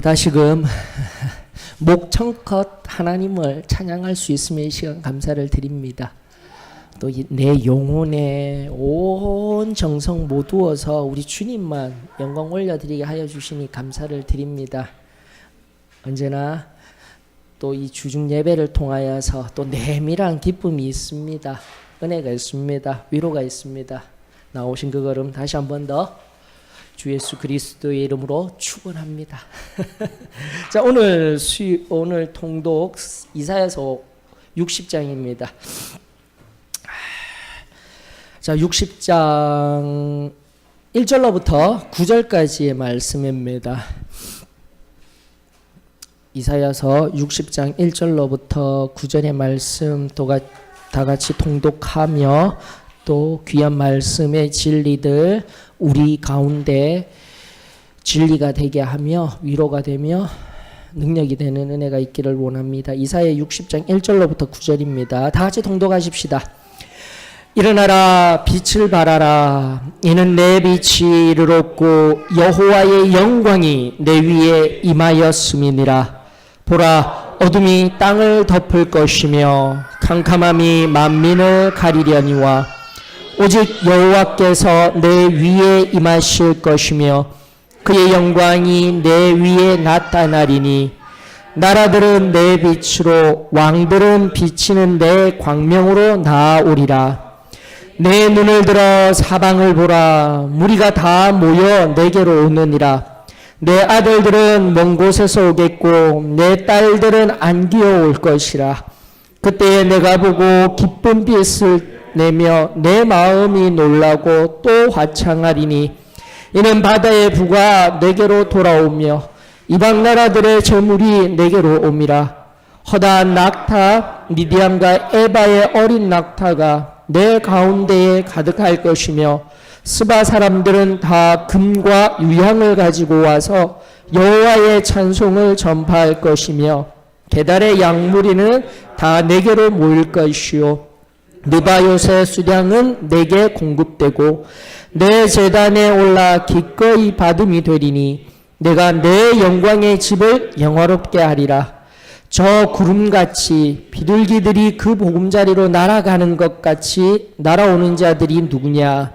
다시금 목청껏 하나님을 찬양할 수 있음에 이 시간 감사를 드립니다. 또 내 영혼에 온 정성 모두어서 우리 주님만 영광 올려드리게 하여 주시니 감사를 드립니다. 언제나 또 이 주중 예배를 통하여서 또 내밀한 기쁨이 있습니다. 은혜가 있습니다. 위로가 있습니다. 나오신 그 걸음 다시 한 번 더 주 예수 그리스도의 이름으로 축원합니다. 자, 오늘 통독 이사야서 60장입니다. 자, 60장 1절로부터 9절까지의 말씀입니다. 이사야서 60장 1절로부터 9절의 말씀 다 같이 통독하며 또 귀한 말씀의 진리들 우리 가운데 진리가 되게 하며 위로가 되며 능력이 되는 은혜가 있기를 원합니다. 이사야 60장 1절로부터 9절입니다. 다 같이 통독하십시다. 일어나라 빛을 발하라. 이는 내 빛이 이르렀고 여호와의 영광이 내 위에 임하였음이니라. 보라, 어둠이 땅을 덮을 것이며 캄캄함이 만민을 가리려니와 오직 여호와께서 내 위에 임하실 것이며 그의 영광이 내 위에 나타나리니 나라들은 내 빛으로 왕들은 비치는 내 광명으로 나아오리라. 내 눈을 들어 사방을 보라. 무리가 다 모여 내게로 오느니라. 내 아들들은 먼 곳에서 오겠고 내 딸들은 안기어 올 것이라. 그때에 내가 보고 기쁜 빛을 내며 내 마음이 놀라고 또 화창하리니 이는 바다의 부가 내게로 돌아오며 이방 나라들의 저물이 내게로 옴이라. 허다한 낙타 미디안과 에바의 어린 낙타가 내 가운데에 가득할 것이며 스바 사람들은 다 금과 유향을 가지고 와서 여호와의 찬송을 전파할 것이며 게달의 양무리는 다 내게로 모일 것이요 느바요의 수량은 내게 공급되고 내 제단에 올라 기꺼이 받음이 되리니 내가 내 영광의 집을 영화롭게 하리라. 저 구름같이 비둘기들이 그 보금자리로 날아가는 것 같이 날아오는 자들이 누구냐.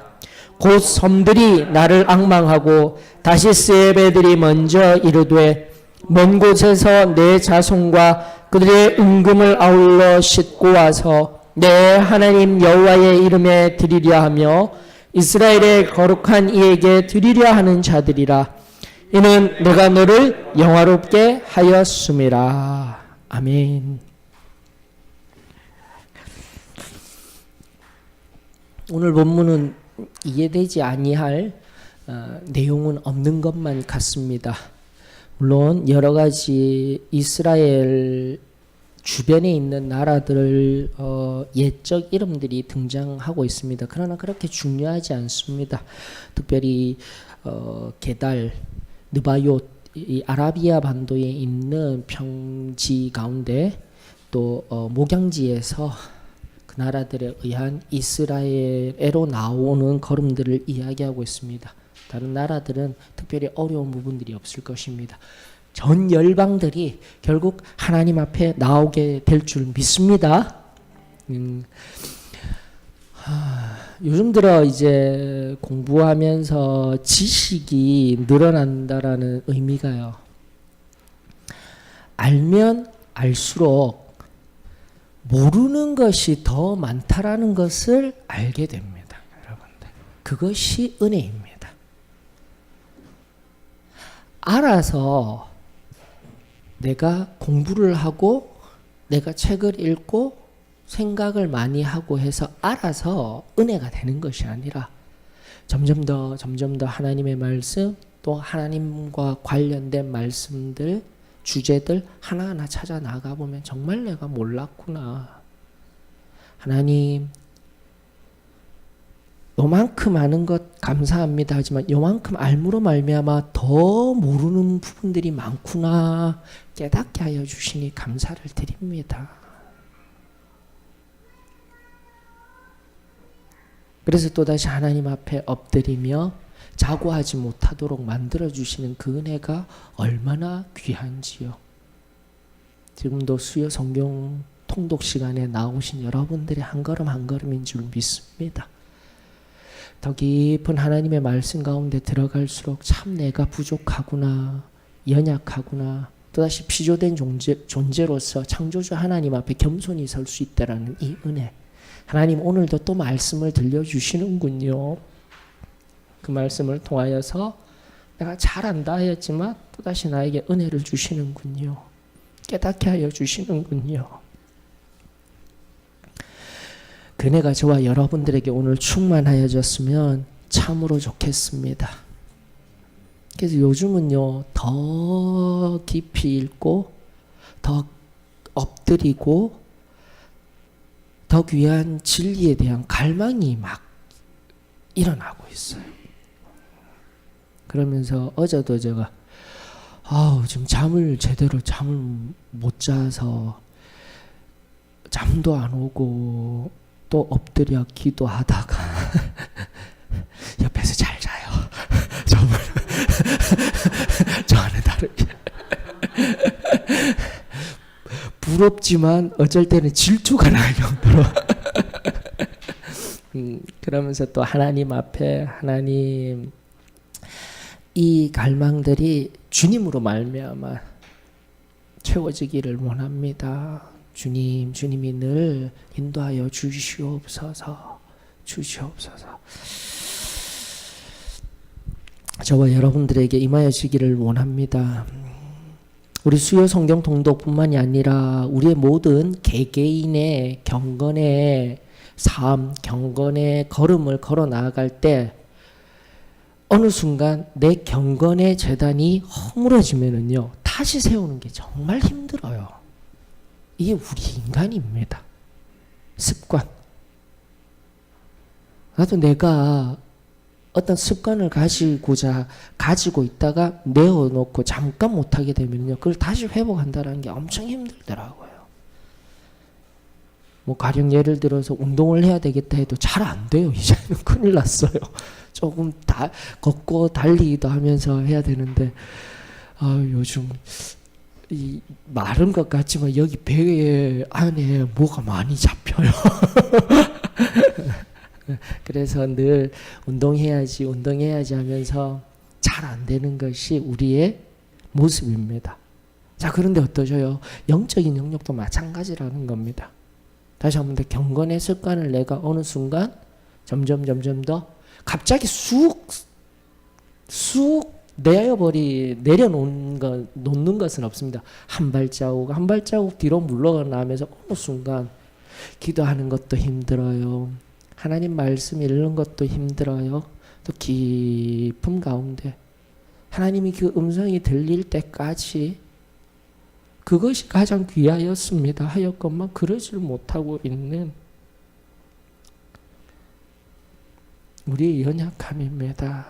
곧 섬들이 나를 앙망하고 다시스의 배들이 먼저 이르되 먼 곳에서 내 자손과 그들의 은금을 아울러 싣고 와서 내 하나님 여호와의 이름에 드리려 하며 이스라엘의 거룩한 이에게 드리려 하는 자들이라. 이는 내가 너를 영화롭게 하였음이라. 아멘. 오늘 본문은 이해되지 아니할 내용은 없는 것만 같습니다. 물론 여러 가지 이스라엘 주변에 있는 나라들 옛적 이름들이 등장하고 있습니다. 그러나 그렇게 중요하지 않습니다. 특별히 게달, 느바요트, 이 아라비아 반도에 있는 평지 가운데 또 목양지에서 그 나라들에 의한 이스라엘에로 나오는 걸음들을 이야기하고 있습니다. 다른 나라들은 특별히 어려운 부분들이 없을 것입니다. 전 열방들이 결국 하나님 앞에 나오게 될 줄 믿습니다. 요즘 들어 이제 공부하면서 지식이 늘어난다라는 의미가요. 알면 알수록 모르는 것이 더 많다라는 것을 알게 됩니다. 여러분들. 그것이 은혜입니다. 알아서 내가 공부를 하고 내가 책을 읽고 생각을 많이 하고 해서 알아서 은혜가 되는 것이 아니라 점점 더 하나님의 말씀 또 하나님과 관련된 말씀들 주제들 하나하나 찾아 나가 보면 정말 내가 몰랐구나. 하나님 요만큼 아는 것 감사합니다 하지만 요만큼 알므로 말미암아 더 모르는 부분들이 많구나 깨닫게 하여 주시니 감사를 드립니다. 그래서 또다시 하나님 앞에 엎드리며 자고하지 못하도록 만들어주시는 그 은혜가 얼마나 귀한지요. 지금도 수요 성경 통독 시간에 나오신 여러분들이 한 걸음 한 걸음인 줄 믿습니다. 더 깊은 하나님의 말씀 가운데 들어갈수록 참 내가 부족하구나, 연약하구나, 또다시 피조된 존재로서 창조주 하나님 앞에 겸손히 설 수 있다라는 이 은혜. 하나님 오늘도 또 말씀을 들려주시는군요. 그 말씀을 통하여서 내가 잘한다 하였지만 또다시 나에게 은혜를 주시는군요. 깨닫게 하여 주시는군요. 그 은혜가 저와 여러분들에게 오늘 충만하여졌으면 참으로 좋겠습니다. 그래서 요즘은요, 더 깊이 읽고 더 엎드리고 더 귀한 진리에 대한 갈망이 막 일어나고 있어요. 그러면서 어제도 제가 지금 잠을 못 자서 잠도 안 오고 또 엎드려 기도하다가 옆에서 잘 자요. 저와는 다르게 부럽지만 어쩔 때는 질투가 날 정도로 그러면서 또 하나님 앞에 하나님 이 갈망들이 주님으로 말미암아 채워지기를 원합니다. 주님이 늘 인도하여 주시옵소서. 저와 여러분들에게 임하여지기를 원합니다. 우리 수요 성경 통독뿐만이 아니라 우리의 모든 개개인의 경건의 삶, 경건의 걸음을 걸어 나아갈 때 어느 순간 내 경건의 재단이 허물어지면은요, 다시 세우는 게 정말 힘들어요. 이게 우리 인간입니다. 습관. 나도 내가 어떤 습관을 가지고 있다가 내어놓고 잠깐 못하게 되면요, 그걸 다시 회복한다는 게 엄청 힘들더라고요. 뭐 가령 예를 들어서 운동을 해야 되겠다 해도 잘 안 돼요. 이제는 큰일 났어요. 조금 걷고 달리기도 하면서 해야 되는데 요즘 이 마른 것 같지만 여기 배 안에 뭐가 많이 잡혀요. 그래서 늘 운동해야지 하면서 잘 안 되는 것이 우리의 모습입니다. 자, 그런데 어떠셔요? 영적인 영역도 마찬가지라는 겁니다. 다시 한번 더 경건의 습관을 내가 어느 순간 점점 더 갑자기 쑥 놓는 것은 없습니다. 한 발자국 뒤로 물러나면서 어느 순간 기도하는 것도 힘들어요. 하나님 말씀 읽는 것도 힘들어요. 또 깊은 가운데 하나님이 그 음성이 들릴 때까지 그것이 가장 귀하였습니다 하였건만 그러질 못하고 있는 우리의 연약함입니다.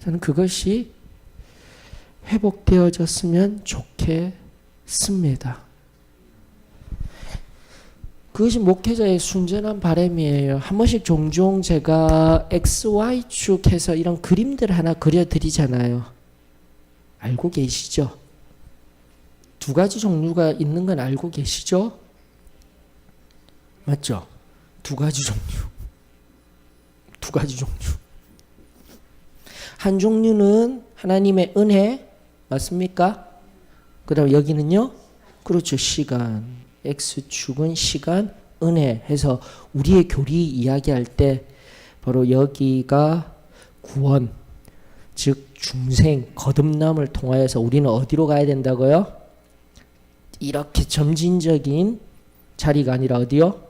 저는 그것이 회복되어졌으면 좋겠습니다. 그것이 목회자의 순전한 바람이에요. 한 번씩 종종 제가 XY축해서 이런 그림들을 하나 그려드리잖아요. 알고 계시죠? 두 가지 종류가 있는 건 알고 계시죠? 맞죠? 두 가지 종류. 한 종류는 하나님의 은혜, 맞습니까? 그 다음 여기는요? 그렇죠. 시간. X축은 시간, 은혜 해서 우리의 교리 이야기할 때 바로 여기가 구원, 즉 중생, 거듭남을 통하여서 우리는 어디로 가야 된다고요? 이렇게 점진적인 자리가 아니라 어디요?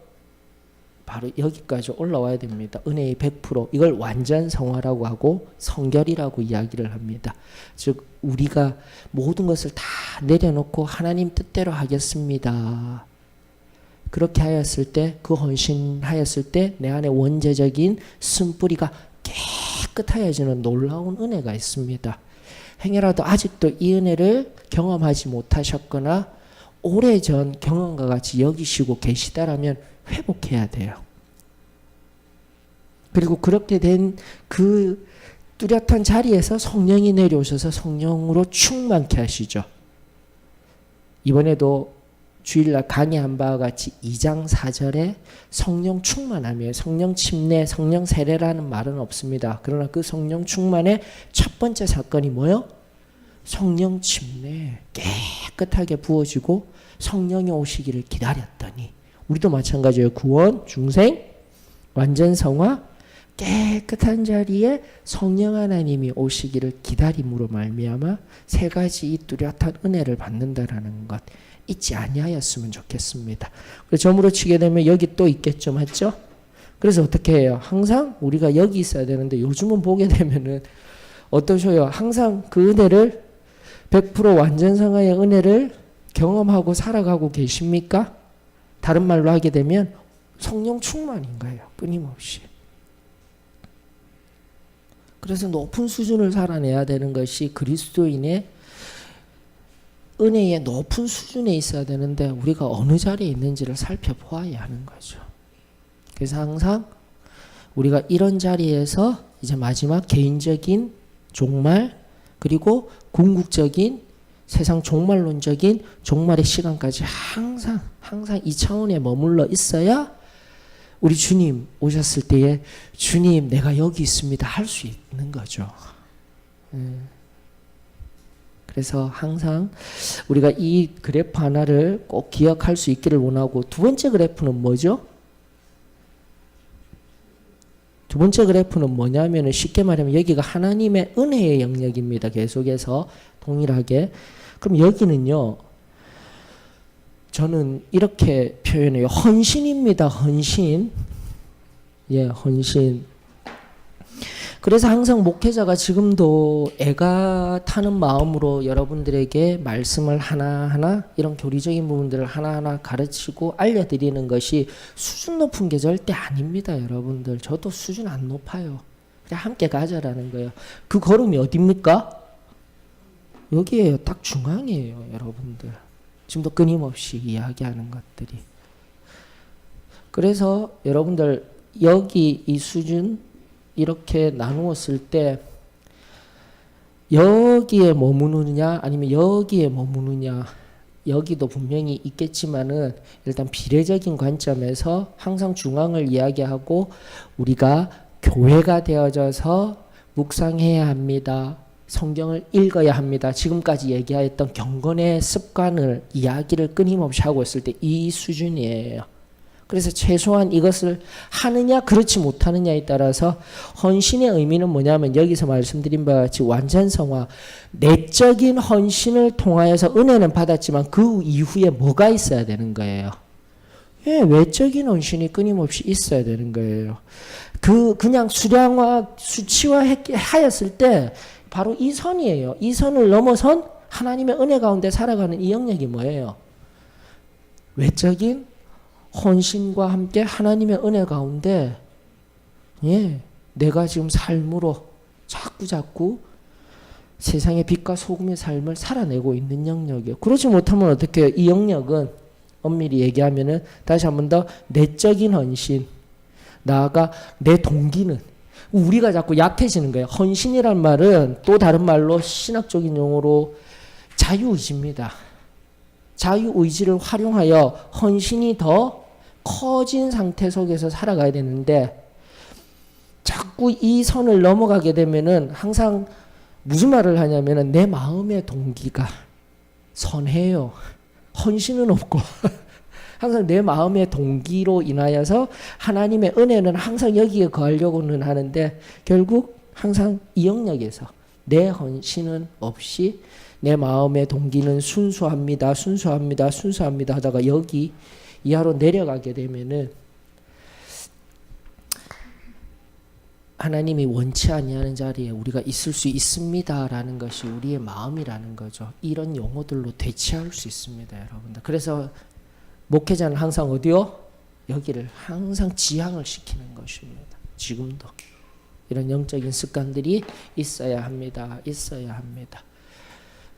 바로 여기까지 올라와야 됩니다. 은혜의 100%. 이걸 완전성화라고 하고 성결이라고 이야기를 합니다. 즉 우리가 모든 것을 다 내려놓고 하나님 뜻대로 하겠습니다. 그렇게 하였을 때, 그 헌신하였을 때 내 안에 원죄적인 쓴뿌리가 깨끗하여지는 놀라운 은혜가 있습니다. 행여라도 아직도 이 은혜를 경험하지 못하셨거나 오래전 경험과 같이 여기시고 계시다라면 회복해야 돼요. 그리고 그렇게 된 그 뚜렷한 자리에서 성령이 내려오셔서 성령으로 충만케 하시죠. 이번에도 주일날 강의한 바와 같이 2장 4절에 성령 충만함이에요. 성령 침례, 성령 세례라는 말은 없습니다. 그러나 그 성령 충만의 첫 번째 사건이 뭐요? 성령 침례. 깨끗하게 부어지고 성령이 오시기를 기다렸더니, 우리도 마찬가지예요. 구원, 중생, 완전 성화, 깨끗한 자리에 성령 하나님이 오시기를 기다림으로 말미암아 세 가지 이 뚜렷한 은혜를 받는다라는 것 잊지 아니하였으면 좋겠습니다. 그래서 점으로 치게 되면 여기 또 있겠죠, 맞죠? 그래서 어떻게 해요? 항상 우리가 여기 있어야 되는데 요즘은 보게 되면은 어떠셔요? 항상 그 은혜를 100% 완전 성화의 은혜를 경험하고 살아가고 계십니까? 다른 말로 하게 되면 성령 충만인 거예요. 끊임없이. 그래서 높은 수준을 살아내야 되는 것이 그리스도인의 은혜의 높은 수준에 있어야 되는데 우리가 어느 자리에 있는지를 살펴보아야 하는 거죠. 그래서 항상 우리가 이런 자리에서 이제 마지막 개인적인 종말 그리고 궁극적인 세상 종말론적인 종말의 시간까지 항상 이 차원에 머물러 있어야 우리 주님 오셨을 때에 주님 내가 여기 있습니다 할 수 있는 거죠. 그래서 항상 우리가 이 그래프 하나를 꼭 기억할 수 있기를 원하고, 두 번째 그래프는 뭐죠? 두 번째 그래프는 뭐냐면 쉽게 말하면 여기가 하나님의 은혜의 영역입니다. 계속해서 동일하게. 그럼 여기는요, 저는 이렇게 표현해요. 헌신입니다. 헌신. 예, 헌신. 그래서 항상 목회자가 지금도 애가 타는 마음으로 여러분들에게 말씀을 하나하나 이런 교리적인 부분들을 하나하나 가르치고 알려드리는 것이 수준 높은 게 절대 아닙니다. 여러분들. 저도 수준 안 높아요. 그냥 함께 가자라는 거예요. 그 걸음이 어딥니까? 여기에요. 딱 중앙이에요. 여러분들. 지금도 끊임없이 이야기하는 것들이. 그래서 여러분들 여기 이 수준 이렇게 나누었을 때 여기에 머무느냐 아니면 여기에 머무느냐, 여기도 분명히 있겠지만은 일단 비례적인 관점에서 항상 중앙을 이야기하고 우리가 교회가 되어져서 묵상해야 합니다. 성경을 읽어야 합니다. 지금까지 얘기했던 경건의 습관을 이야기를 끊임없이 하고 있을 때 이 수준이에요. 그래서 최소한 이것을 하느냐 그렇지 못하느냐에 따라서 헌신의 의미는 뭐냐면 여기서 말씀드린 바와 같이 완전 성화, 내적인 헌신을 통하여서 은혜는 받았지만 그 이후에 뭐가 있어야 되는 거예요. 예, 외적인 헌신이 끊임없이 있어야 되는 거예요. 그냥 수치화하였을 때 바로 이 선이에요. 이 선을 넘어선 하나님의 은혜 가운데 살아가는 이 영역이 뭐예요? 외적인 헌신과 함께 하나님의 은혜 가운데, 예, 내가 지금 삶으로 자꾸 세상의 빛과 소금의 삶을 살아내고 있는 영역이에요. 그렇지 못하면 어떻게 해요? 이 영역은 엄밀히 얘기하면은 다시 한 번 더 내적인 헌신, 나아가 내 동기는, 우리가 자꾸 약해지는 거예요. 헌신이란 말은 또 다른 말로 신학적인 용어로 자유의지입니다. 자유의지를 활용하여 헌신이 더 커진 상태 속에서 살아가야 되는데 자꾸 이 선을 넘어가게 되면은 항상 무슨 말을 하냐면은 내 마음의 동기가 선해요. 헌신은 없고 항상 내 마음의 동기로 인하여서 하나님의 은혜는 항상 여기에 거하려고는 하는데 결국 항상 이 영역에서 내 헌신은 없이 내 마음의 동기는 순수합니다 하다가 여기 이하로 내려가게 되면은 하나님이 원치 아니하는 자리에 우리가 있을 수 있습니다라는 것이 우리의 마음이라는 거죠. 이런 용어들로 대체할 수 있습니다, 여러분들. 그래서 목회자는 항상 어디요? 여기를 항상 지향을 시키는 것입니다. 지금도 이런 영적인 습관들이 있어야 합니다.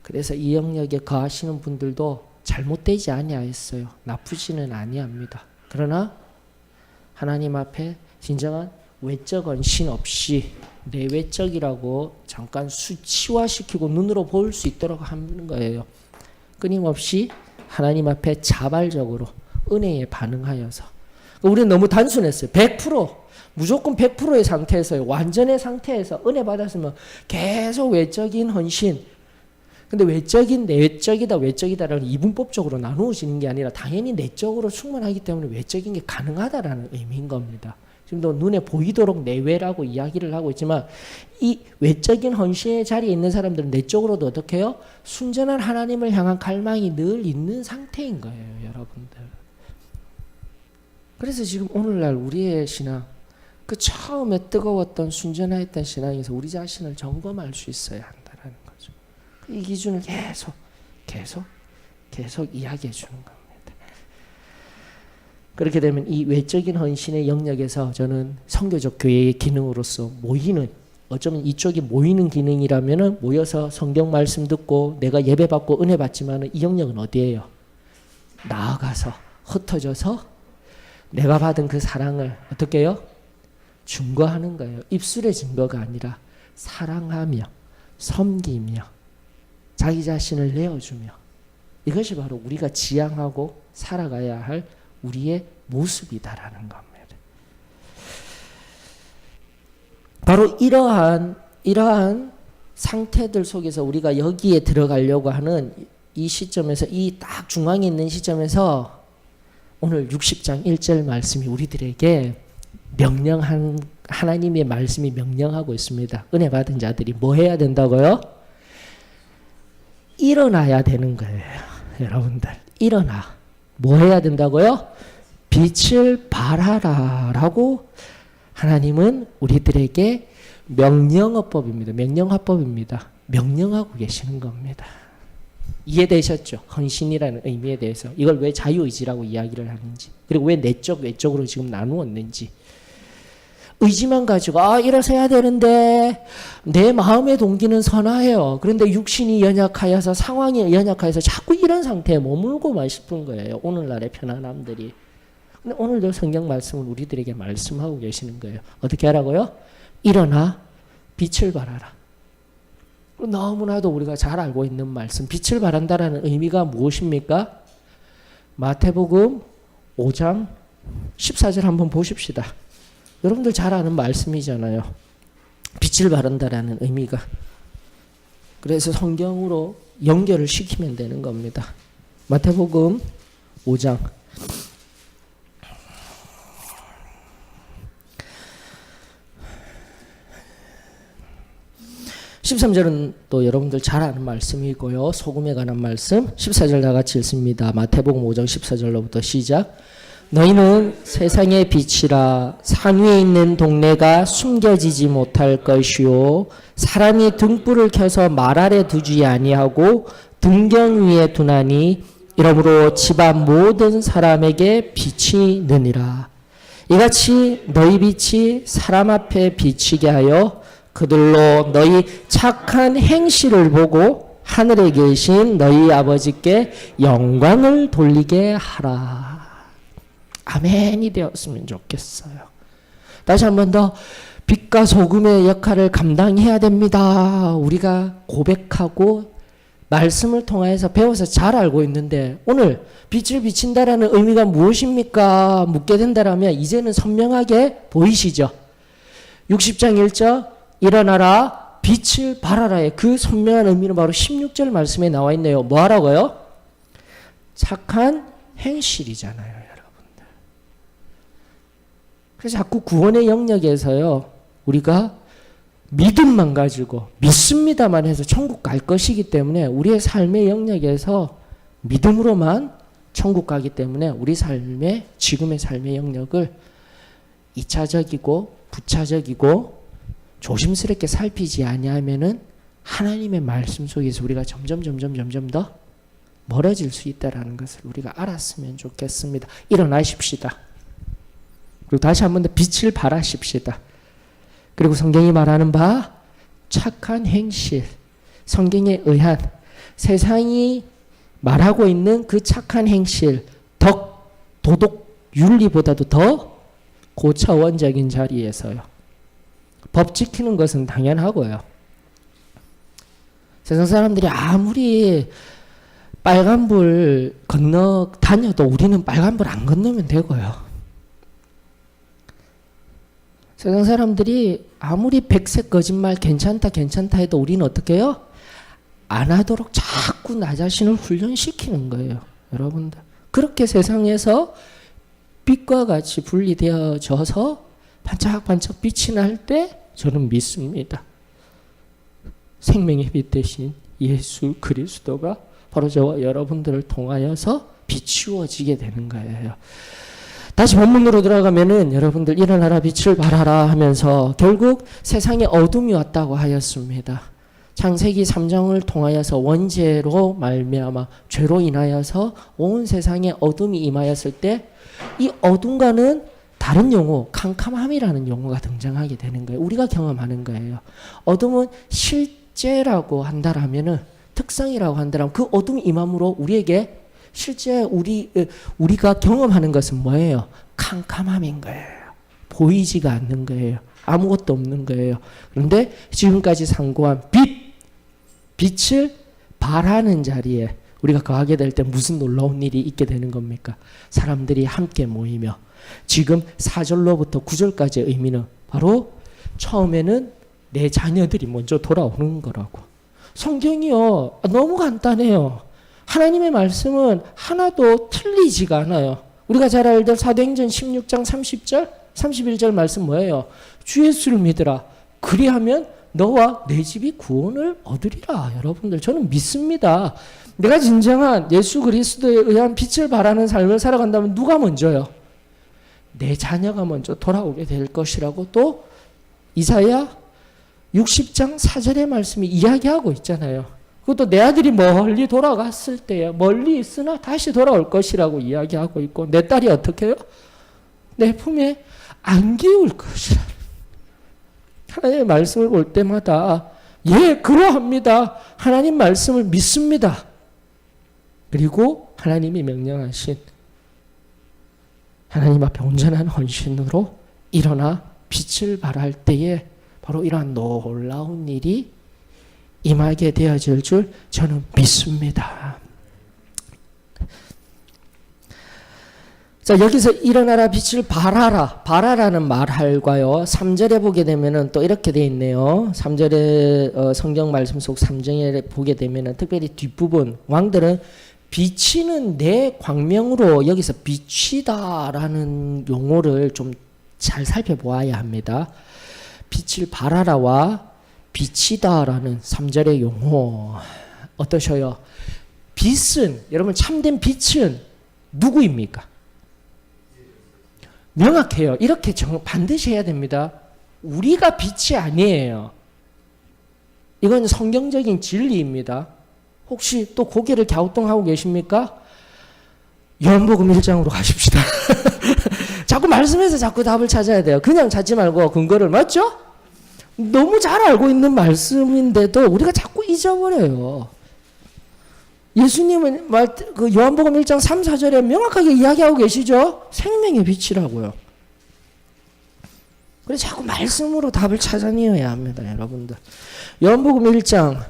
그래서 이 영역에 거하시는 분들도 잘못되지 아니하였어요. 나쁘지는 아니합니다. 그러나 하나님 앞에 진정한 외적 언신 없이 내외적이라고 잠깐 수치화시키고 눈으로 볼 수 있도록 하는 거예요. 끊임없이 하나님 앞에 자발적으로 은혜에 반응하여서. 우리는 너무 단순했어요. 100% 무조건 100%의 상태에서 완전의 상태에서 은혜 받았으면 계속 외적인 헌신. 근데 외적인 내적이다 외적이다라는 이분법적으로 나누어지는 게 아니라 당연히 내적으로 충만하기 때문에 외적인 게 가능하다라는 의미인 겁니다. 지금도 눈에 보이도록 내외라고 이야기를 하고 있지만 이 외적인 헌신의 자리에 있는 사람들은 내적으로도 어떻게 해요? 순전한 하나님을 향한 갈망이 늘 있는 상태인 거예요, 여러분들. 그래서 지금 오늘날 우리의 신앙, 그 처음에 뜨거웠던 순전했던 신앙에서 우리 자신을 점검할 수 있어야 한다는 거죠. 이 기준을 계속 이야기해 주는 겁니다. 그렇게 되면 이 외적인 헌신의 영역에서 저는 선교적 교회의 기능으로서 모이는, 어쩌면 이쪽이 모이는 기능이라면은 모여서 성경 말씀 듣고 내가 예배 받고 은혜 받지만은 이 영역은 어디예요? 나아가서 흩어져서 내가 받은 그 사랑을 어떻게 해요? 증거하는 거예요. 입술의 증거가 아니라 사랑하며 섬기며 자기 자신을 내어주며, 이것이 바로 우리가 지향하고 살아가야 할 우리의 모습이다라는 겁니다. 바로 이러한 상태들 속에서 우리가 여기에 들어가려고 하는 이 시점에서, 이 딱 중앙에 있는 시점에서 오늘 60장 1절 말씀이 우리들에게 명령한, 하나님의 말씀이 명령하고 있습니다. 은혜 받은 자들이 뭐 해야 된다고요? 일어나야 되는 거예요. 여러분들 일어나. 뭐 해야 된다고요? 빛을 발하라 라고 하나님은 우리들에게 명령어법입니다. 명령화법입니다. 명령하고 계시는 겁니다. 이해되셨죠? 헌신이라는 의미에 대해서. 이걸 왜 자유의지라고 이야기를 하는지, 그리고 왜 내적 외적으로 지금 나누었는지. 의지만 가지고 일어서야 되는데 내 마음의 동기는 선하여요. 그런데 육신이 연약하여서, 상황이 연약하여서 자꾸 이런 상태에 머물고만 싶은 거예요. 오늘날의 편안함들이. 근데 오늘도 성경 말씀을 우리들에게 말씀하고 계시는 거예요. 어떻게 하라고요? 일어나 빛을 발하라. 너무나도 우리가 잘 알고 있는 말씀, 빛을 발한다라는 의미가 무엇입니까? 마태복음 5장 14절 한번 보십시다. 여러분들 잘 아는 말씀이잖아요. 빛을 발한다라는 의미가. 그래서 성경으로 연결을 시키면 되는 겁니다. 마태복음 5장 13절은 또 여러분들 잘 아는 말씀이고요. 소금에 관한 말씀. 14절 다 같이 읽습니다. 마태복음 5장 14절로부터 시작. 너희는 세상의 빛이라. 산 위에 있는 동네가 숨겨지지 못할 것이요, 사람이 등불을 켜서 말 아래 두지 아니하고 등경 위에 두나니 이러므로 집안 모든 사람에게 빛이 느니라. 이같이 너희 빛이 사람 앞에 비치게 하여 그들로 너희 착한 행실을 보고 하늘에 계신 너희 아버지께 영광을 돌리게 하라. 아멘이 되었으면 좋겠어요. 다시 한 번 더, 빛과 소금의 역할을 감당해야 됩니다. 우리가 고백하고 말씀을 통해서 배워서 잘 알고 있는데, 오늘 빛을 비친다라는 의미가 무엇입니까? 묻게 된다라면 이제는 선명하게 보이시죠? 60장 1절 일어나라 빛을 발하라의 그 선명한 의미는 바로 16절 말씀에 나와 있네요. 뭐 하라고요? 착한 행실이잖아요. 그래서 자꾸 구원의 영역에서요, 우리가 믿음만 가지고 믿습니다만 해서 천국 갈 것이기 때문에, 우리의 삶의 영역에서 믿음으로만 천국 가기 때문에 우리 삶의, 지금의 삶의 영역을 2차적이고 부차적이고 조심스럽게 살피지 아니하면은 하나님의 말씀 속에서 우리가 점점 더 멀어질 수 있다는 것을 우리가 알았으면 좋겠습니다. 일어나십시다. 그리고 다시 한 번 더 빛을 발하십시다. 그리고 성경이 말하는 바 착한 행실, 성경에 의한 세상이 말하고 있는 그 착한 행실, 덕, 도덕, 윤리보다도 더 고차원적인 자리에서요. 법 지키는 것은 당연하고요. 세상 사람들이 아무리 빨간불 건너 다녀도 우리는 빨간불 안 건너면 되고요. 세상 사람들이 아무리 백색 거짓말 괜찮다 해도 우리는 어떻게 해요? 안 하도록 자꾸 나 자신을 훈련시키는 거예요. 여러분들. 그렇게 세상에서 빛과 같이 분리되어져서 반짝반짝 빛이 날 때 저는 믿습니다. 생명의 빛 대신 예수 그리스도가 바로 저와 여러분들을 통하여서 비추어지게 되는 거예요. 다시 본문으로 들어가면은 여러분들 일어나라 빛을 발하라 하면서 결국 세상에 어둠이 왔다고 하였습니다. 창세기 3장을 통하여서 원죄로 말미암아 죄로 인하여서 온 세상에 어둠이 임하였을 때 이 어둠과는 다른 용어, 캄캄함이라는 용어가 등장하게 되는 거예요. 우리가 경험하는 거예요. 어둠은 실제라고 한다라면은 특성이라고 한다면 그 어둠이 임함으로 우리에게 실제 우리가 경험하는 것은 뭐예요? 캄캄함인 거예요. 보이지가 않는 거예요. 아무것도 없는 거예요. 그런데 지금까지 상고한 빛을 발하는 자리에 우리가 거하게 될 때 무슨 놀라운 일이 있게 되는 겁니까? 사람들이 함께 모이며 지금 4절로부터 9절까지의 의미는 바로 처음에는 내 자녀들이 먼저 돌아오는 거라고. 성경이요. 너무 간단해요. 하나님의 말씀은 하나도 틀리지가 않아요. 우리가 잘 알던 사도행전 16장 30절, 31절 말씀 뭐예요? 주 예수를 믿으라. 그리하면 너와 내 집이 구원을 얻으리라. 여러분들 저는 믿습니다. 내가 진정한 예수 그리스도에 의한 빛을 발하는 삶을 살아간다면 누가 먼저요? 내 자녀가 먼저 돌아오게 될 것이라고 또 이사야 60장 4절의 말씀이 이야기하고 있잖아요. 그것도 내 아들이 멀리 돌아갔을 때에 멀리 있으나 다시 돌아올 것이라고 이야기하고 있고 내 딸이 어떻게 해요? 내 품에 안기울 것이라. 하나님의 말씀을 볼 때마다 예, 그러합니다. 하나님 말씀을 믿습니다. 그리고 하나님이 명령하신 하나님 앞에 온전한 헌신으로 일어나 빛을 발할 때에 바로 이러한 놀라운 일이 임하게 되어질 줄 저는 믿습니다. 자, 여기서 일어나라 빛을 발하라. 발하라는 말할과요. 3절에 보게 되면은 또 이렇게 돼 있네요. 3절에 성경 말씀 속 3절에 보게 되면은 특별히 뒷부분 왕들은 비치는 내 광명으로 여기서 비치다라는 용어를 좀 잘 살펴보아야 합니다. 빛을 발하라와 빛이다라는 3절의 용어 어떠셔요? 빛은 여러분 참된 빛은 누구입니까? 명확해요. 이렇게 반드시 해야 됩니다. 우리가 빛이 아니에요. 이건 성경적인 진리입니다. 혹시 또 고개를 갸우뚱하고 계십니까? 요한복음 1장으로 가십시다. 자꾸 말씀에서 자꾸 답을 찾아야 돼요. 그냥 찾지 말고 근거를 맞죠? 너무 잘 알고 있는 말씀인데도 우리가 자꾸 잊어버려요. 예수님은 그 요한복음 1장 3, 4절에 명확하게 이야기하고 계시죠? 생명의 빛이라고요. 그래서 자꾸 말씀으로 답을 찾아내어야 합니다, 여러분들. 요한복음 1장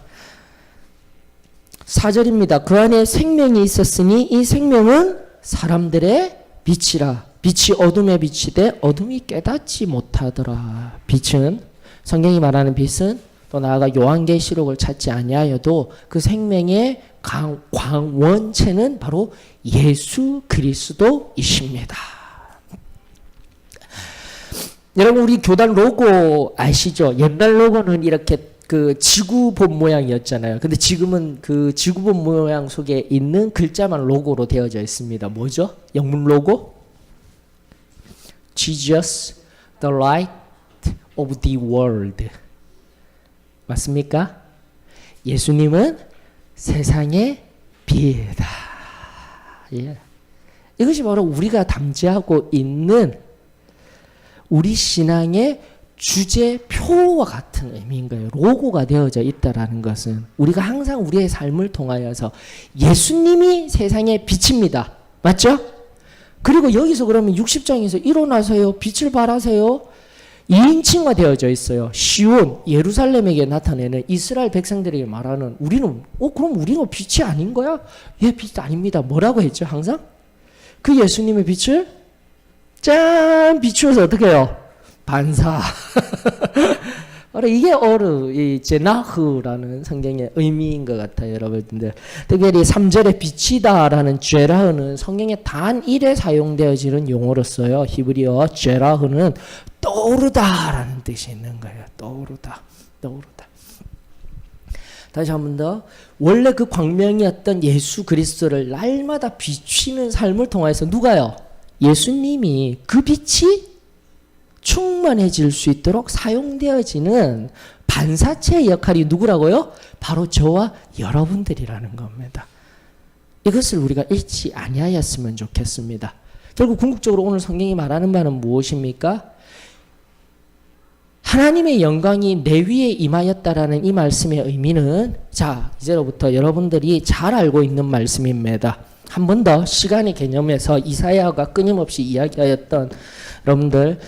4절입니다. 그 안에 생명이 있었으니 이 생명은 사람들의 빛이라. 빛이 어둠에 비치되 어둠이 깨닫지 못하더라. 빛은 성경이 말하는 빛은 또 나아가 요한계시록을 찾지 아니하여도 그 생명의 광원체는 바로 예수 그리스도이십니다. 여러분 우리 교단 로고 아시죠? 옛날 로고는 이렇게 그 지구본 모양이었잖아요. 근데 지금은 그 지구본 모양 속에 있는 글자만 로고로 되어져 있습니다. 뭐죠? 영문 로고? Jesus, the light of the world. 맞습니까? 예수님은 세상의 빛이다. 예. 이것이 바로 우리가 담지하고 있는 우리 신앙의 주제표와 같은 의미인 거예요. 로고가 되어져 있다라는 것은 우리가 항상 우리의 삶을 통하여서 예수님이 세상의 빛입니다. 맞죠? 그리고 여기서 그러면 60장에서 일어나세요. 빛을 발하세요. 2인칭화 되어져 있어요. 시온, 예루살렘에게 나타내는 이스라엘 백성들에게 말하는 우리는 그럼 우리는 빛이 아닌 거야? 예, 빛 아닙니다. 뭐라고 했죠? 항상? 그 예수님의 빛을 짠 비추어서 어떻게 해요? 반사. 이게 이 제나흐라는 성경의 의미인 것 같아요, 여러분들. 특별히 3절에 빛이다라는 제라흐는 성경에 단 1에 사용되어지는 용어로서요. 히브리어 제라흐는 떠오르다라는 뜻이 있는 거예요. 떠오르다. 다시 한 번 더. 원래 그 광명이었던 예수 그리스도를 날마다 비추는 삶을 통해서 누가요? 예수님이 그 빛이 충만해질 수 있도록 사용되어지는 반사체의 역할이 누구라고요? 바로 저와 여러분들이라는 겁니다. 이것을 우리가 잊지 아니하였으면 좋겠습니다. 결국 궁극적으로 오늘 성경이 말하는 바는 무엇입니까? 하나님의 영광이 내 위에 임하였다라는 이 말씀의 의미는 자, 이제로부터 여러분들이 잘 알고 있는 말씀입니다. 한 번 더 시간의 개념에서 이사야가 끊임없이 이야기하였던 여러분들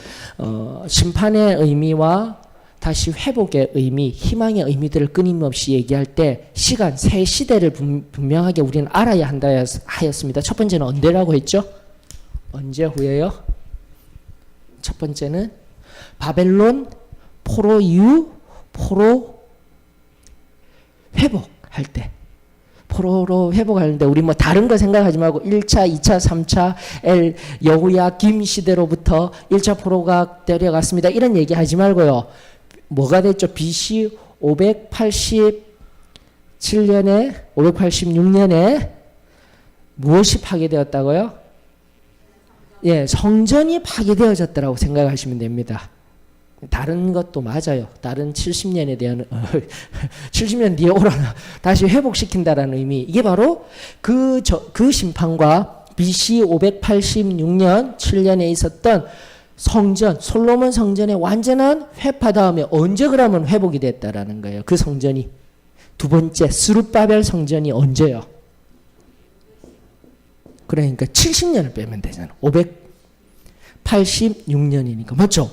심판의 의미와 다시 회복의 의미, 희망의 의미들을 끊임없이 얘기할 때 시간, 세 시대를 분명하게 우리는 알아야 한다 하였습니다. 첫 번째는 언제라고 했죠? 언제 후에요? 첫 번째는 바벨론 포로 이후 포로 회복할 때, 포로로 회복하는데 우리 뭐 다른 거 생각하지 말고 1차, 2차, 3차 여호야김 시대로부터 1차 포로가 데려갔습니다. 이런 얘기 하지 말고요. 뭐가 됐죠? BC 586년에 무엇이 파괴되었다고요? 예, 성전이 파괴되어졌다라고 생각하시면 됩니다. 다른 것도 맞아요. 다른 70년에 대한 70년 뒤에 오라나 다시 회복시킨다라는 의미. 이게 바로 그 심판과 BC 586년 7년에 있었던 성전, 솔로몬 성전의 완전한 회파 다음에 언제 그러면 회복이 됐다라는 거예요. 그 성전이. 두 번째 스룹바벨 성전이 언제요? 그러니까 70년을 빼면 되잖아. 586년이니까 맞죠?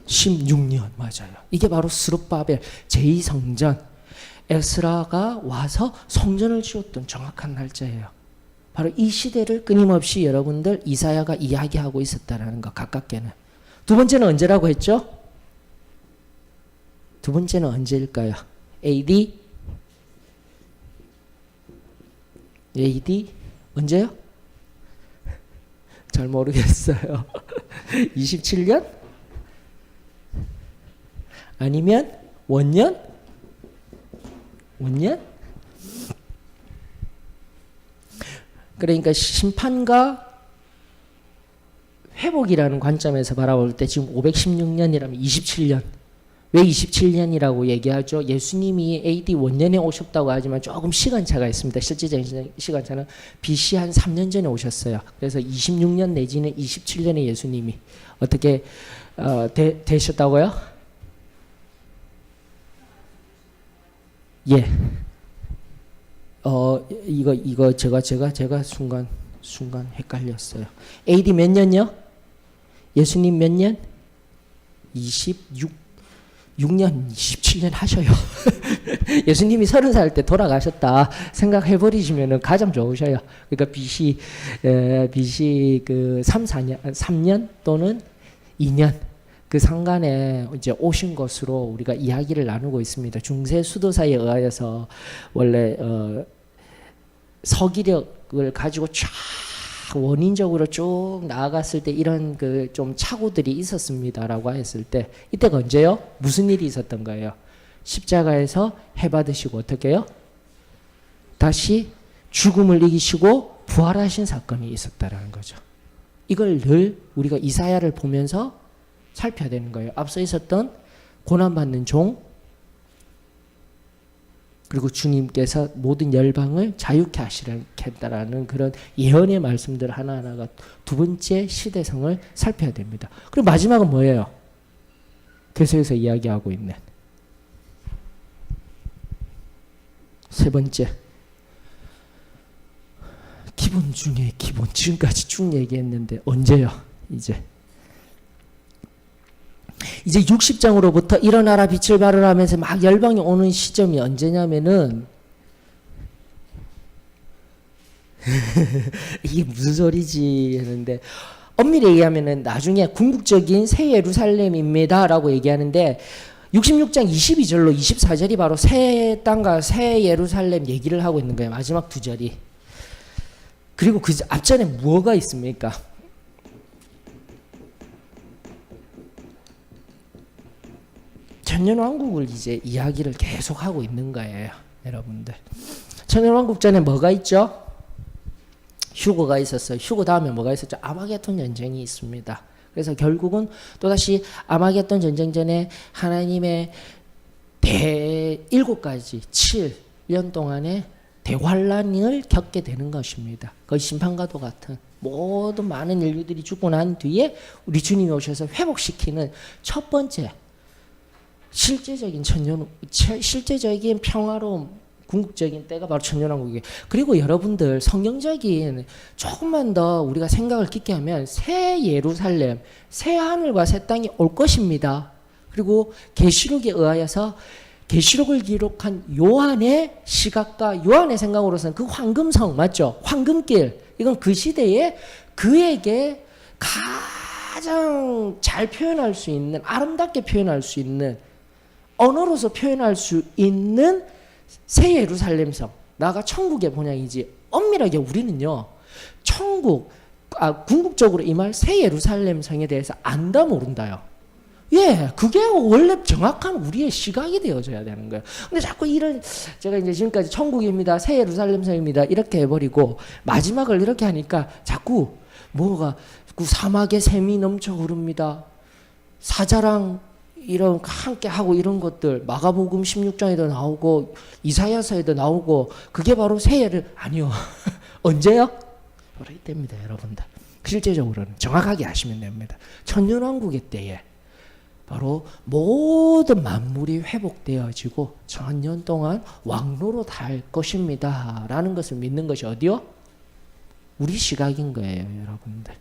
516년 맞아요. 이게 바로 스룹바벨 제2성전 에스라가 와서 성전을 지었던 정확한 날짜예요. 바로 이 시대를 끊임없이 여러분들 이사야가 이야기하고 있었다라는 것 가깝게는. 두 번째는 언제라고 했죠? 두 번째는 언제일까요? AD 언제요? 잘 모르겠어요. 27년? 아니면 원년? 그러니까 심판과 회복이라는 관점에서 바라볼 때 지금 516년이라면 27년. 왜 27년이라고 얘기하죠? 예수님이 AD 원년에 오셨다고 하지만 조금 시간차가 있습니다. 실제적인 시간차는 BC 한 3년 전에 오셨어요. 그래서 26년 내지는 27년에 예수님이 어떻게 되셨다고요? 예. 이거 제가 순간 헷갈렸어요. AD 몇 년요? 예수님 몇 년? 6년, 27년 하셔요. 예수님이 30살 때 돌아가셨다 생각해버리시면 가장 좋으셔요. 그러니까 BC 그 3년 또는 2년 그 상간에 이제 오신 것으로 우리가 이야기를 나누고 있습니다. 중세 수도사에 의하여서 원래 서기력을 가지고 쫙 원인적으로 쭉 나아갔을 때 이런 그 좀 착오들이 있었습니다라고 했을 때 이때가 언제요? 무슨 일이 있었던 거예요? 십자가에서 해받으시고 어떻게 해요? 다시 죽음을 이기시고 부활하신 사건이 있었다라는 거죠. 이걸 늘 우리가 이사야를 보면서 살펴야 되는 거예요. 앞서 있었던 고난받는 종 그리고 주님께서 모든 열방을 자유케 하시겠다라는 그런 예언의 말씀들 하나하나가 두 번째 시대성을 살펴야 됩니다. 그리고 마지막은 뭐예요? 계속해서 이야기하고 있는 세 번째 기본 중에 기본. 지금까지 쭉 얘기했는데 언제요? 이제 60장으로부터 일어나라 빛을 발하라 하면서 막 열방이 오는 시점이 언제냐면은 이게 무슨 소리지 했는데 엄밀히 얘기하면은 나중에 궁극적인 새 예루살렘입니다 라고 얘기하는데 66장 22절로 24절이 바로 새 땅과 새 예루살렘 얘기를 하고 있는 거예요. 마지막 두 절이. 그리고 그 앞전에 뭐가 있습니까? 천년왕국을 이제 이야기를 계속 하고 있는 거예요. 여러분들. 천년왕국 전에 뭐가 있죠? 휴거가 있었어요. 휴거 다음에 뭐가 있었죠? 아마겟돈 전쟁이 있습니다. 그래서 결국은 또다시 아마겟돈 전쟁 전에 하나님의 7가지 7년 동안의 대환란을 겪게 되는 것입니다. 거의 심판과도 같은 모든 많은 인류들이 죽고 난 뒤에 우리 주님이 오셔서 회복시키는 첫 번째 실제적인 실제적인 평화로움 궁극적인 때가 바로 천년왕국이에요. 그리고 여러분들 성경적인 조금만 더 우리가 생각을 깊게 하면 새 예루살렘, 새 하늘과 새 땅이 올 것입니다. 그리고 계시록에 의하여서 계시록을 기록한 요한의 시각과 요한의 생각으로서는 그 황금성 맞죠? 황금길 이건 그 시대에 그에게 가장 잘 표현할 수 있는 아름답게 표현할 수 있는 언어로서 표현할 수 있는 새 예루살렘성, 나가 천국의 본향이지. 엄밀하게 우리는요, 궁극적으로 임할 새 예루살렘성에 대해서 안다 모른다요. 예, 그게 원래 정확한 우리의 시각이 되어져야 되는 거예요. 근데 자꾸 제가 이제 지금까지 천국입니다, 새 예루살렘성입니다, 이렇게 해버리고, 마지막을 이렇게 하니까 자꾸 그 사막에 샘이 넘쳐 흐릅니다. 사자랑 이런 함께 하고 이런 것들 마가복음 16장에도 나오고 이사야서에도 나오고 그게 바로 새해를 아니요. 언제요? 바로 이때입니다, 여러분들. 실제적으로는 정확하게 아시면 됩니다. 천년왕국의 때에 바로 모든 만물이 회복되어지고 천년 동안 왕로로 달 것입니다 라는 것을 믿는 것이 어디요? 우리 시각인 거예요, 여러분들.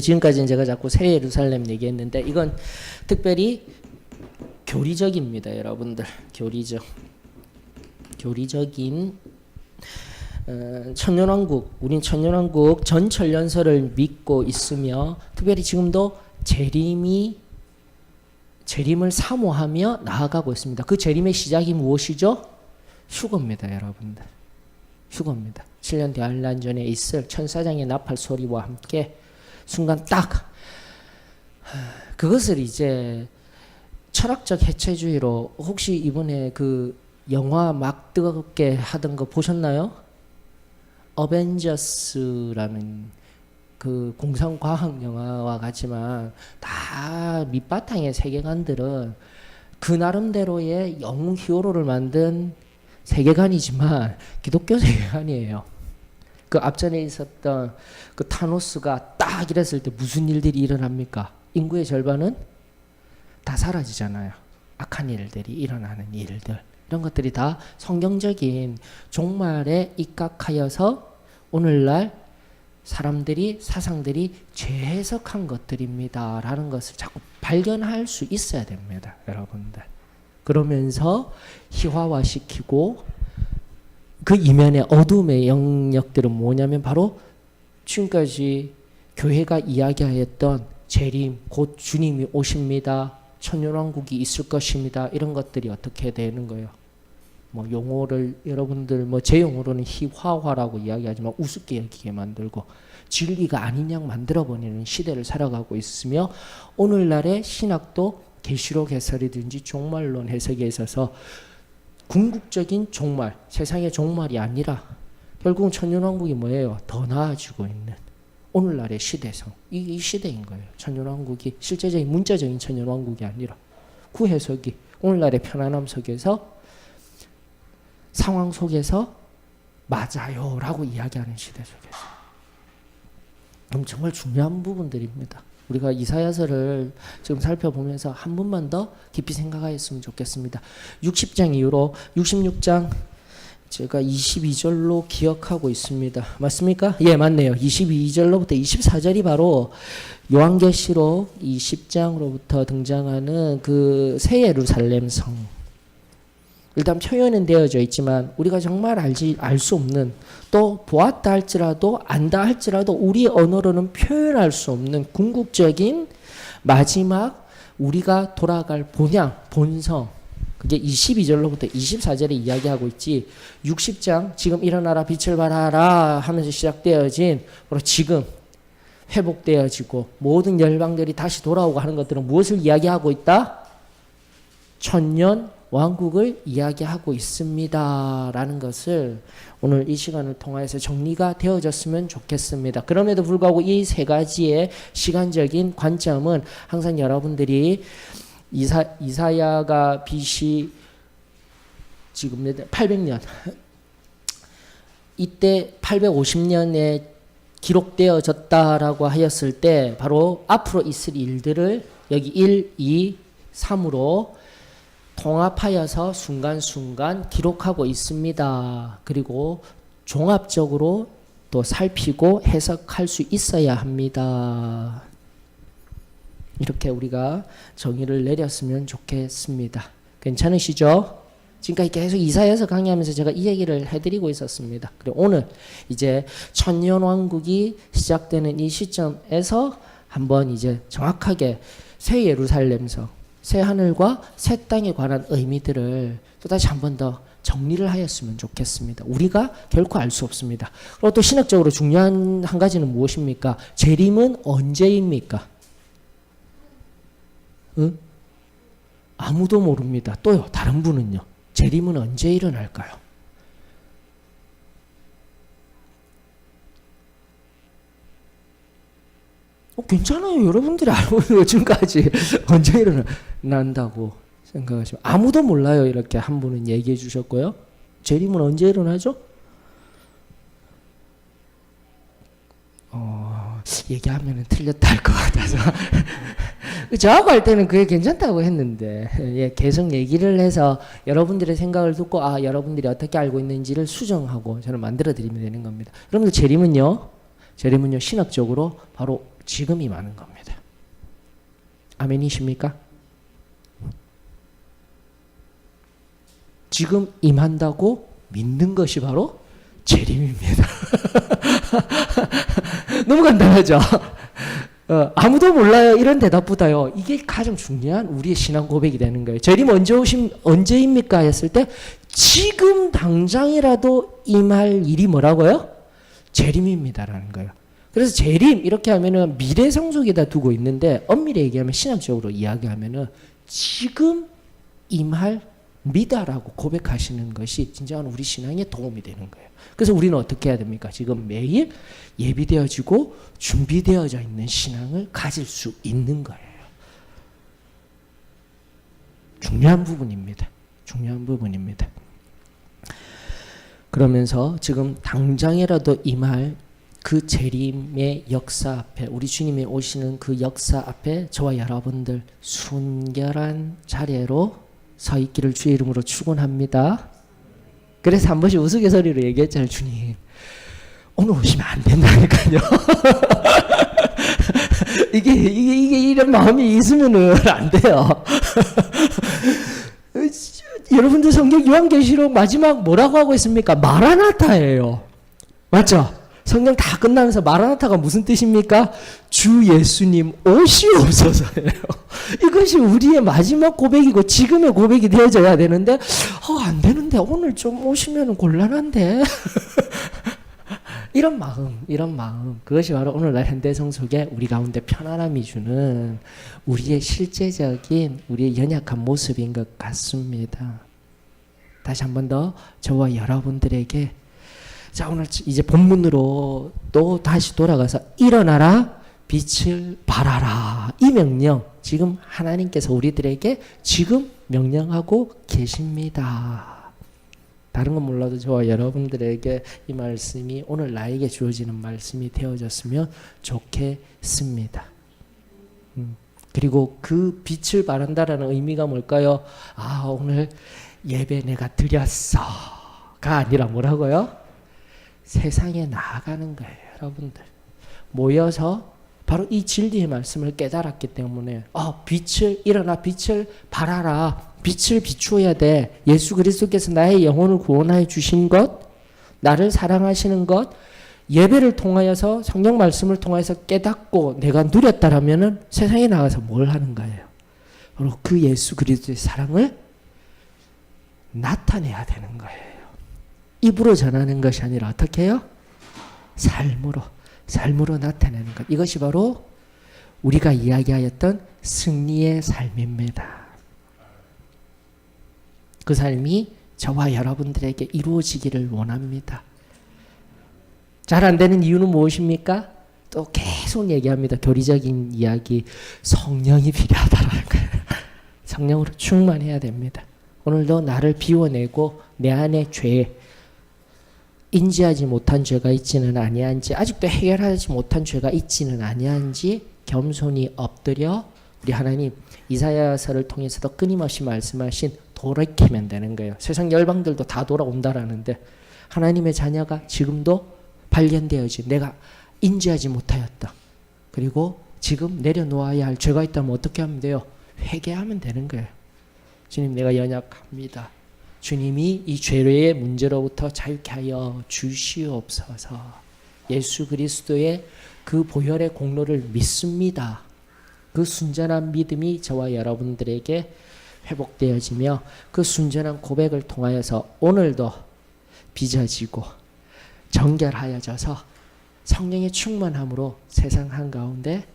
지금까지 제가 자꾸 새 예루살렘 얘기했는데 이건 특별히 교리적입니다, 여러분들. 교리적인 천년왕국, 우린 천년왕국 전천년설을 믿고 있으며 특별히 지금도 재림을 사모하며 나아가고 있습니다. 그 재림의 시작이 무엇이죠? 휴거입니다, 여러분들. 휴거입니다. 7년 대환란 전에 있을 천사장의 나팔 소리와 함께 순간 딱 그것을 이제 철학적 해체주의로 혹시 이번에 그 영화 막 뜨겁게 하던 거 보셨나요? 어벤져스라는 그 공상과학 영화와 같지만 다 밑바탕의 세계관들은 그 나름대로의 영웅 히어로를 만든 세계관이지만 기독교 세계관이에요. 그 앞전에 있었던 그 타노스가 딱 이랬을 때 무슨 일들이 일어납니까? 인구의 절반은 다 사라지잖아요. 악한 일들이 일어나는 일들. 이런 것들이 다 성경적인 종말에 입각하여서 오늘날 사상들이 재해석한 것들입니다 라는 것을 자꾸 발견할 수 있어야 됩니다, 여러분들. 그러면서 희화화시키고 그 이면의 어둠의 영역들은 뭐냐면 바로 지금까지 교회가 이야기하였던 재림, 곧 주님이 오십니다, 천년왕국이 있을 것입니다, 이런 것들이 어떻게 되는 거예요? 용어를 여러분들 제 용어로는 희화화라고 이야기하지만 우습게 여기게 만들고 진리가 아닌 양 만들어버리는 시대를 살아가고 있으며 오늘날의 신학도 계시록 해설이든지 종말론 해석에 있어서 궁극적인 종말, 세상의 종말이 아니라 결국은 천년왕국이 뭐예요? 더 나아지고 있는 오늘날의 시대성, 이 시대인 거예요. 천년왕국이 실제적인 문자적인 천년왕국이 아니라 그 해석이 오늘날의 편안함 속에서 상황 속에서 맞아요 라고 이야기하는 시대 속에서 정말 중요한 부분들입니다. 우리가 이사야서를 지금 살펴보면서 한 번만 더 깊이 생각하였으면 좋겠습니다. 60장 이후로 66장 제가 22절로 기억하고 있습니다. 맞습니까? 예, 맞네요. 22절로부터 24절이 바로 요한계시록 이 10장으로부터 등장하는 그 새 예루살렘 성. 일단 표현은 되어져 있지만 우리가 정말 알 수 없는, 또 보았다 할지라도 안다 할지라도 우리 언어로는 표현할 수 없는 궁극적인 마지막 우리가 돌아갈 본향, 본성. 그게 22절로부터 24절에 이야기하고 있지. 60장 지금 일어나라 빛을 발하라 하면서 시작되어진 바로 지금 회복되어지고 모든 열방들이 다시 돌아오고 하는 것들은 무엇을 이야기하고 있다? 천년 왕국을 이야기하고 있습니다 라는 것을 오늘 이 시간을 통해서 정리가 되어졌으면 좋겠습니다. 그럼에도 불구하고 이 세 가지의 시간적인 관점은 항상 여러분들이 이사야가 BC 지금 800년 이때 850년에 기록되어졌다라고 하였을 때 바로 앞으로 있을 일들을 여기 1, 2, 3으로 통합하여서 순간순간 기록하고 있습니다. 그리고 종합적으로 또 살피고 해석할 수 있어야 합니다. 이렇게 우리가 정의를 내렸으면 좋겠습니다. 괜찮으시죠? 지금까지 계속 이사야서 강의하면서 제가 이 얘기를 해드리고 있었습니다. 그리고 오늘 이제 천년왕국이 시작되는 이 시점에서 한번 이제 정확하게 새 예루살렘성, 새 하늘과 새 땅에 관한 의미들을 또 다시 한 번 더 정리를 하였으면 좋겠습니다. 우리가 결코 알 수 없습니다. 그리고 또 신학적으로 중요한 한 가지는 무엇입니까? 재림은 언제입니까? 응? 아무도 모릅니다. 또요, 다른 분은요? 재림은 언제 일어날까요? 괜찮아요. 여러분들이 알고 있는 거 지금까지 언제 일어난다고 생각하시면 아무도 몰라요. 이렇게 한 분은 얘기해 주셨고요. 재림은 언제 일어나죠? 얘기하면 틀렸다 할 것 같아서 저하고 할 때는 그게 괜찮다고 했는데 예, 계속 얘기를 해서 여러분들의 생각을 듣고 여러분들이 어떻게 알고 있는지를 수정하고 저는 만들어 드리면 되는 겁니다. 여러분들 재림은요 신학적으로 바로 지금 임하는 겁니다. 아멘이십니까? 지금 임한다고 믿는 것이 바로 재림입니다. 너무 간단하죠? 아무도 몰라요. 이런 대답보다요. 이게 가장 중요한 우리의 신앙 고백이 되는 거예요. 재림 언제입니까? 했을 때 지금 당장이라도 임할 일이 뭐라고요? 재림입니다라는 거예요. 그래서 재림 이렇게 하면은 미래 상속에다 두고 있는데 엄밀히 얘기하면 신학적으로 이야기하면은 지금 임할 미다라고 고백하시는 것이 진정한 우리 신앙에 도움이 되는 거예요. 그래서 우리는 어떻게 해야 됩니까? 지금 매일 예비되어지고 준비되어져 있는 신앙을 가질 수 있는 거예요. 중요한 부분입니다. 중요한 부분입니다. 그러면서 지금 당장이라도 임할 그 재림의 역사 앞에, 우리 주님이 오시는 그 역사 앞에 저와 여러분들 순결한 자리로 서 있기를 주의 이름으로 축원합니다. 그래서 한 번씩 우스갯소리로 얘기했잖아요. 주님 오늘 오시면 안 된다니까요. 이게 이런 마음이 있으면은 안 돼요. 여러분들 성경 요한계시록 마지막 뭐라고 하고 있습니까? 마라나타예요. 맞죠? 성경 다 끝나면서 마라나타가 무슨 뜻입니까? 주 예수님 오시옵소서예요. 이것이 우리의 마지막 고백이고 지금의 고백이 되어져야 되는데 안 되는데 오늘 좀 오시면 곤란한데 이런 마음 그것이 바로 오늘날 현대성속에 우리 가운데 편안함이 주는 우리의 실제적인 우리의 연약한 모습인 것 같습니다. 다시 한 번 더 저와 여러분들에게 자 오늘 이제 본문으로 또 다시 돌아가서 일어나라 빛을 발하라 이 명령 지금 하나님께서 우리들에게 지금 명령하고 계십니다. 다른 건 몰라도 저와 여러분들에게 이 말씀이 오늘 나에게 주어지는 말씀이 되어졌으면 좋겠습니다. 그리고 그 빛을 발한다라는 의미가 뭘까요? 오늘 예배 내가 드렸어. 아니라 뭐라고요? 세상에 나아가는 거예요. 여러분들 모여서 바로 이 진리의 말씀을 깨달았기 때문에 일어나 빛을 발하라. 빛을 비추어야 돼. 예수 그리스도께서 나의 영혼을 구원하여 주신 것, 나를 사랑하시는 것, 예배를 통하여서 성경 말씀을 통해서 깨닫고 내가 누렸다라면은 세상에 나가서 뭘 하는 거예요? 바로 그 예수 그리스도의 사랑을 나타내야 되는 거예요. 입으로 전하는 것이 아니라 어떻게 해요? 삶으로 나타내는 것. 이것이 바로 우리가 이야기하였던 승리의 삶입니다. 그 삶이 저와 여러분들에게 이루어지기를 원합니다. 잘 안 되는 이유는 무엇입니까? 또 계속 얘기합니다. 교리적인 이야기. 성령이 필요하다라는 거예요. 성령으로 충만해야 됩니다. 오늘도 나를 비워내고 내 안에 죄, 인지하지 못한 죄가 있지는 아니한지, 아직도 해결하지 못한 죄가 있지는 아니한지 겸손히 엎드려 우리 하나님 이사야서를 통해서도 끊임없이 말씀하신 돌이키면 되는 거예요. 세상 열방들도 다 돌아온다라는데 하나님의 자녀가 지금도 발견되어지 내가 인지하지 못하였다. 그리고 지금 내려놓아야 할 죄가 있다면 어떻게 하면 돼요? 회개하면 되는 거예요. 주님, 내가 연약합니다. 주님이 이 죄의 문제로부터 자유케 하여 주시옵소서. 예수 그리스도의 그 보혈의 공로를 믿습니다. 그 순전한 믿음이 저와 여러분들에게 회복되어지며 그 순전한 고백을 통하여서 오늘도 빚어지고 정결하여져서 성령의 충만함으로 세상 한가운데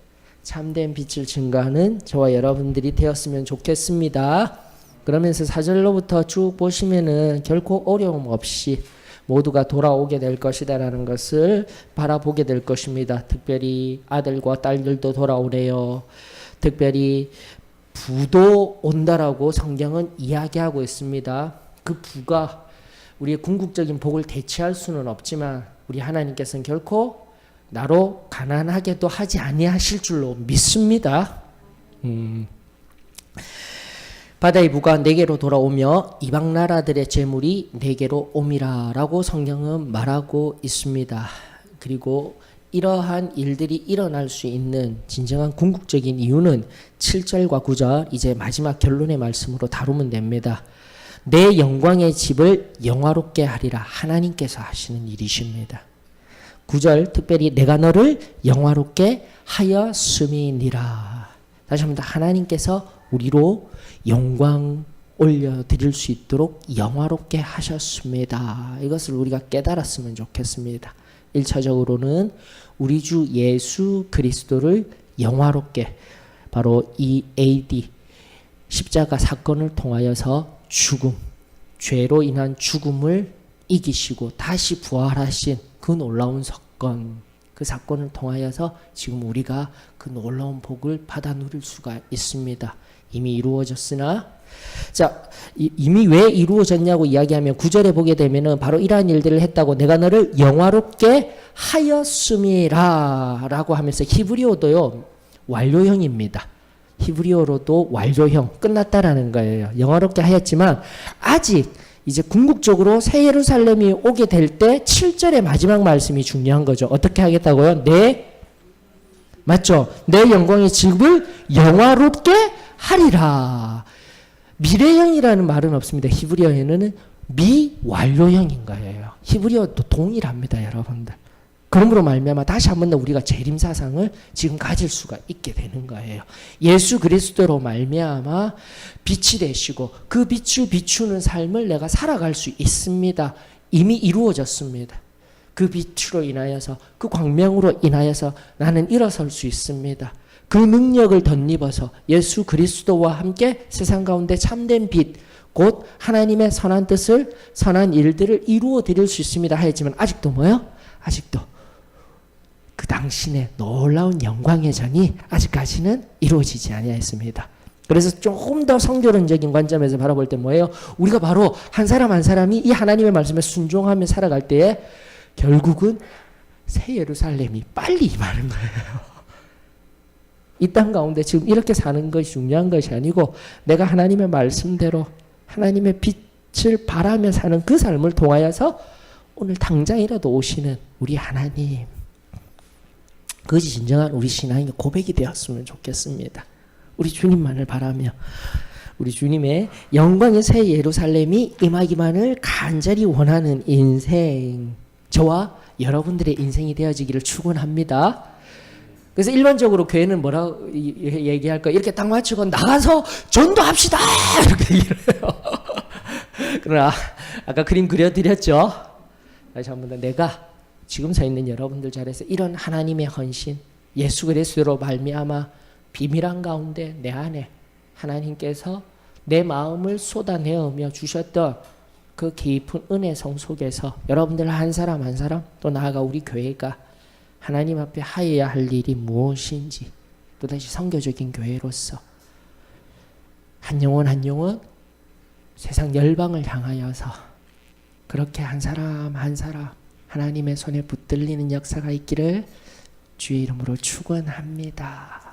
참된 빛을 증거하는 저와 여러분들이 되었으면 좋겠습니다. 그러면서 4절로부터 쭉 보시면은 결코 어려움 없이 모두가 돌아오게 될 것이다라는 것을 바라보게 될 것입니다. 특별히 아들과 딸들도 돌아오래요. 특별히 부도 온다라고 성경은 이야기하고 있습니다. 그 부가 우리의 궁극적인 복을 대체할 수는 없지만 우리 하나님께서는 결코 나로 가난하게도 하지 아니하실 줄로 믿습니다. 바다의 부가 내게로 돌아오며 이방 나라들의 재물이 내게로 옴이라라고 성경은 말하고 있습니다. 그리고 이러한 일들이 일어날 수 있는 진정한 궁극적인 이유는 7절과 9절 이제 마지막 결론의 말씀으로 다루면 됩니다. 내 영광의 집을 영화롭게 하리라. 하나님께서 하시는 일이십니다. 9절 특별히 내가 너를 영화롭게 하였음이니라. 다시 한번 하나님께서 우리로 영광 올려드릴 수 있도록 영화롭게 하셨습니다. 이것을 우리가 깨달았으면 좋겠습니다. 1차적으로는 우리 주 예수 그리스도를 영화롭게 바로 이 AD 십자가 사건을 통하여서 죽음, 죄로 인한 죽음을 이기시고 다시 부활하신 그 놀라운 사건, 그 사건을 통하여서 지금 우리가 그 놀라운 복을 받아 누릴 수가 있습니다. 이미 이루어졌으나 자, 이미 왜 이루어졌냐고 이야기하면 9절에 보게 되면은 바로 이러한 일들을 했다고 내가 너를 영화롭게 하였음이라 라고 하면서 히브리어도요 완료형입니다. 히브리어로도 완료형 끝났다라는 거예요. 영화롭게 하였지만 아직 이제 궁극적으로 새 예루살렘이 오게 될 때 7절의 마지막 말씀이 중요한 거죠. 어떻게 하겠다고요? 맞죠? 내 영광의 집을 영화롭게 하리라. 미래형이라는 말은 없습니다. 히브리어에는 미완료형인 거예요. 히브리어도 동일합니다, 여러분들. 그러므로 말미암아 다시 한번 더 우리가 재림 사상을 지금 가질 수가 있게 되는 거예요. 예수 그리스도로 말미암아 빛이 되시고 그 빛을 비추는 삶을 내가 살아갈 수 있습니다. 이미 이루어졌습니다. 그 빛으로 인하여서 그 광명으로 인하여서 나는 일어설 수 있습니다. 그 능력을 덧입어서 예수 그리스도와 함께 세상 가운데 참된 빛, 곧 하나님의 선한 뜻을, 선한 일들을 이루어 드릴 수 있습니다 하였지만 아직도 뭐요? 아직도 그 당신의 놀라운 영광의 전이 아직까지는 이루어지지 아니하였습니다. 그래서 조금 더 성교론적인 관점에서 바라볼 때 뭐예요? 우리가 바로 한 사람 한 사람이 이 하나님의 말씀에 순종하며 살아갈 때에 결국은 새 예루살렘이 빨리 임하는 거예요. 이 땅 가운데 지금 이렇게 사는 것이 중요한 것이 아니고 내가 하나님의 말씀대로 하나님의 빛 빛을 발하며 사는 그 삶을 통하여서 오늘 당장이라도 오시는 우리 하나님, 그것이 진정한 우리 신앙의 고백이 되었으면 좋겠습니다. 우리 주님만을 바라며 우리 주님의 영광의 새 예루살렘이 임하기만을 간절히 원하는 인생, 저와 여러분들의 인생이 되어지기를 축원합니다. 그래서 일반적으로 교회는 뭐라고 얘기할까? 이렇게 딱 맞추고 나가서 전도합시다 이렇게 얘기를 해요. 그러나 아까 그림 그려드렸죠. 다시 한 번 더, 내가 지금 서 있는 여러분들 자리에서 이런 하나님의 헌신, 예수 그리스도로 말미암아 비밀한 가운데 내 안에 하나님께서 내 마음을 쏟아내어 주셨던 그 깊은 은혜성 속에서 여러분들 한 사람 한 사람, 또 나아가 우리 교회가 하나님 앞에 하여야 할 일이 무엇인지, 또다시 선교적인 교회로서 한 영혼 한 영혼 세상 열방을 향하여서 그렇게 한 사람 한 사람 하나님의 손에 붙들리는 역사가 있기를 주의 이름으로 축원합니다.